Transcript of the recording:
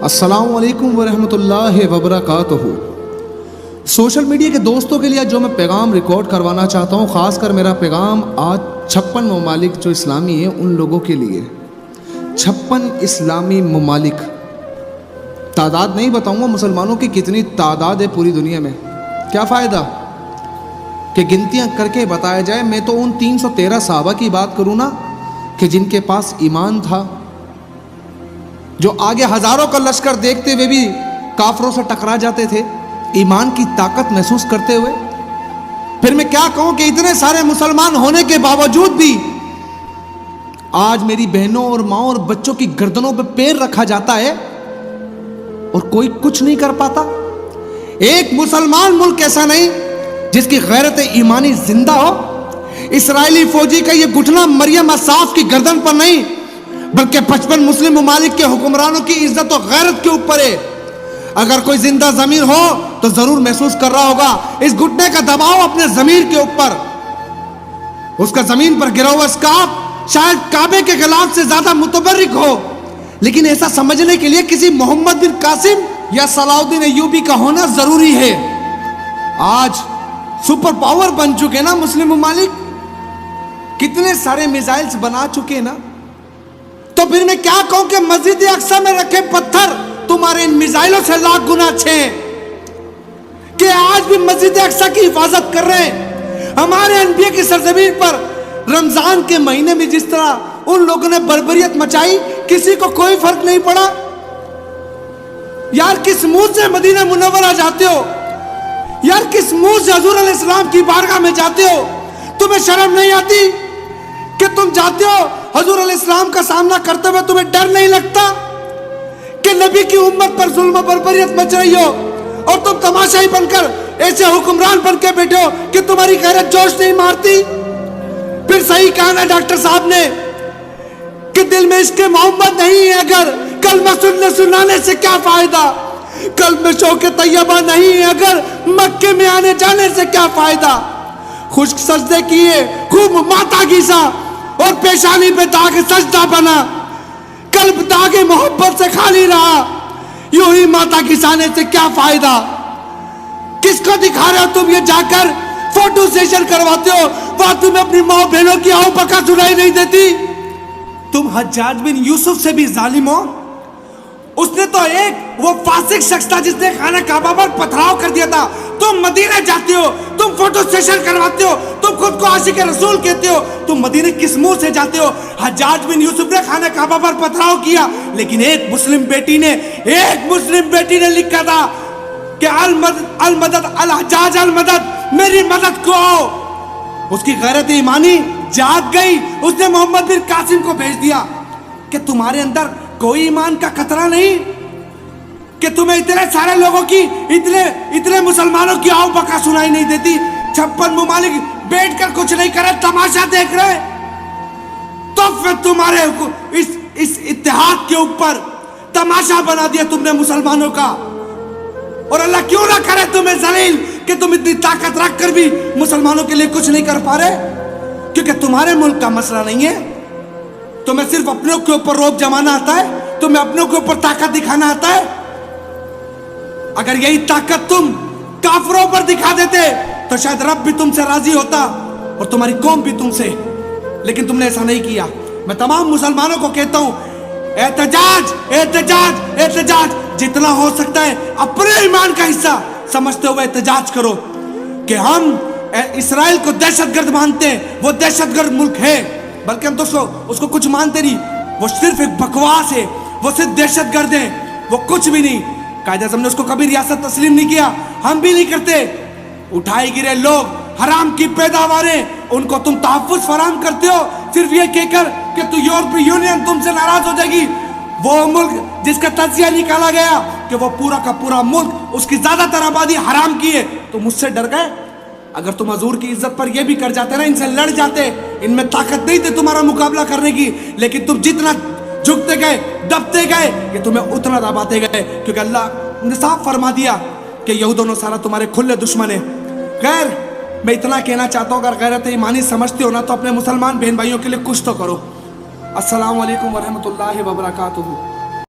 السلام علیکم ورحمۃ اللہ وبرکاتہ۔ سوشل میڈیا کے دوستوں کے لیے جو میں پیغام ریکارڈ کروانا چاہتا ہوں، خاص کر میرا پیغام آج 56 ممالک جو اسلامی ہیں ان لوگوں کے لیے۔ 56 اسلامی ممالک، تعداد نہیں بتاؤں گا مسلمانوں کی کتنی تعداد ہے پوری دنیا میں، کیا فائدہ کہ گنتیاں کر کے بتایا جائے۔ میں تو ان 313 صحابہ کی بات کروں نا کہ جن کے پاس ایمان تھا، جو آگے ہزاروں کا لشکر دیکھتے ہوئے بھی کافروں سے ٹکرا جاتے تھے ایمان کی طاقت محسوس کرتے ہوئے۔ پھر میں کیا کہوں کہ اتنے سارے مسلمان ہونے کے باوجود بھی آج میری بہنوں اور ماں اور بچوں کی گردنوں پہ پیر رکھا جاتا ہے اور کوئی کچھ نہیں کر پاتا۔ ایک مسلمان ملک ایسا نہیں جس کی غیرت ایمانی زندہ ہو۔ اسرائیلی فوجی کا یہ گھٹنا مریم اصاف کی گردن پر نہیں بلکہ 55 مسلم ممالک کے حکمرانوں کی عزت و غیرت کے اوپر ہے۔ اگر کوئی زندہ ضمیر ہو تو ضرور محسوس کر رہا ہوگا اس گھٹنے کا دباؤ اپنے ضمیر کے اوپر۔ اس کا زمین پر گرا ہوا اسکارف شاید کعبے کے غلاف سے زیادہ متبرک ہو، لیکن ایسا سمجھنے کے لیے کسی محمد بن قاسم یا صلاح الدین ایوبی کا ہونا ضروری ہے۔ آج سپر پاور بن چکے نا مسلم ممالک، کتنے سارے میزائلز بنا چکے نا، تو پھر میں کیا کہوں کہ مسجد اقصی میں رکھے پتھر تمہارے ان میزائلوں سے لاکھ گنا اچھے ہیں کہ آج بھی مسجد اقصی کی حفاظت کر رہے ہیں۔ ہمارے انبیاء کی سرزمین پر رمضان کے مہینے میں جس طرح ان لوگوں نے بربریت مچائی، کسی کو کوئی فرق نہیں پڑا۔ یار کس منہ سے مدینہ منورہ جاتے ہو؟ یار کس منہ سے حضور علیہ السلام کی بارگاہ میں جاتے ہو؟ تمہیں شرم نہیں آتی کہ تم جاتے ہو حضور علیہ السلام کا سامنا کرتے ہوئے تمہیں ڈر نہیں لگتا کہ نبی کی امت پر ظلم و بربریت مچ رہی ہو اور تم تماشائی بن کر ایسے حکمران بن کے بیٹھے ہو کہ تمہاری غیرت جوش نہیں مارتی؟ پھر صحیح کہا نا ڈاکٹر صاحب نے کہ دل میں عشق محمد نہیں ہے اگر کلمہ سنانے سے کیا فائدہ؟ کلمہ شوق طیبہ نہیں ہے اگر مکے میں آنے جانے سے کیا فائدہ؟ خشک سجدے کیے، خوب ماتا گھیسا اور پیشانی پہ داغ سجدہ بنا، قلب داغ محبت سے خالی رہا، یوں ہی ماتا گھسانے سے کیا فائدہ؟ کس کو دکھا رہے ہو تم یہ جا کر فوٹو سیشن کرواتے ہو؟ وہاں تمہیں اپنی ماں بہنوں کی آہو بکا سنائی نہیں دیتی؟ تم حجاج بن یوسف سے بھی ظالم ہو۔ اس نے تو ایک وہ فاسق شخص تھا جس نے خانہ کعبہ پر پتھراؤ کر دیا تھا، تم مدینہ جاتے ہو، تم فوٹو سیشن کرواتے ہو، تم خود کو عاشق رسول کہتے ہو، تم مدینہ کس منہ سے جاتے ہو؟ حجاج بن یوسف نے خانہ کعبہ پر پتھراؤ کیا، لیکن ایک مسلم بیٹی نے لکھا تھا کہ المدد الحجاج المدد، میری مدد کو آؤ۔ اس کی غیرت ایمانی جاگ گئی، اس نے محمد بن قاسم کو بھیج دیا کہ تمہارے اندر کوئی ایمان کا خطرہ نہیں کہ تمہیں اتنے سارے لوگوں کی اتنے مسلمانوں کی آؤ بکا سنائی نہیں دیتی؟ 56 ممالک بیٹھ کر کچھ نہیں کرے، تماشا دیکھ رہے، تو پھر تمہارے اس اتحاد کے اوپر تماشا بنا دیا تم نے مسلمانوں کا۔ اور اللہ کیوں نہ کرے تمہیں ذلیل کہ تم اتنی طاقت رکھ کر بھی مسلمانوں کے لیے کچھ نہیں کر پا رہے، کیونکہ تمہارے ملک کا مسئلہ نہیں ہے۔ تمہیں صرف اپنوں کے اوپر روب جمانا آتا ہے، تمہیں اپنوں کے اوپر طاقت دکھانا آتا ہے۔ اگر یہی طاقت تم کافروں پر دکھا دیتے تو شاید رب بھی تم سے راضی ہوتا اور تمہاری قوم بھی تم سے، لیکن تم نے ایسا نہیں کیا۔ میں تمام مسلمانوں کو کہتا ہوں، احتجاج احتجاج احتجاج، جتنا ہو سکتا ہے اپنے ایمان کا حصہ سمجھتے ہوئے احتجاج کرو کہ ہم اسرائیل کو دہشت گرد مانتے ہیں، وہ دہشت گرد ملک ہے، بلکہ ہم تو اس کو کچھ مانتے نہیں، وہ صرف ایک بکواس ہے، وہ صرف دہشت گرد ہیں، وہ کچھ بھی نہیں۔ قائد اعظم نے اس کو کبھی ریاست تسلیم نہیں کیا، ہم بھی نہیں کرتے۔ اٹھائے گرے لوگ، حرام کی پیداواریں، ان کو تم تحفظ فراہم کرتے ہو صرف یہ کہہ کر کہ تو یورپی یونین تم سے ناراض ہو جائے گی۔ وہ ملک جس کا تجزیہ نکالا گیا کہ وہ پورا کا پورا ملک، اس کی زیادہ تر آبادی حرام کی ہے، تم مجھ سے ڈر گئے؟ اگر تم حضور کی عزت پر یہ بھی کر جاتے نا، ان سے لڑ جاتے، ان میں طاقت نہیں تھی تمہارا مقابلہ کرنے کی، لیکن تم جتنا جھکتے گئے، دبتے گئے، کہ تمہیں اتنا دباتے گئے، کیونکہ اللہ نے صاف فرما دیا کہ یہود و نصارہ تمہارے کھلے دشمن ہیں۔ خیر، میں اتنا کہنا چاہتا ہوں، اگر غیرت ایمانی سمجھتے ہو نا تو اپنے مسلمان بہن بھائیوں کے لیے کچھ تو کرو۔ السلام علیکم ورحمۃ اللہ وبرکاتہ۔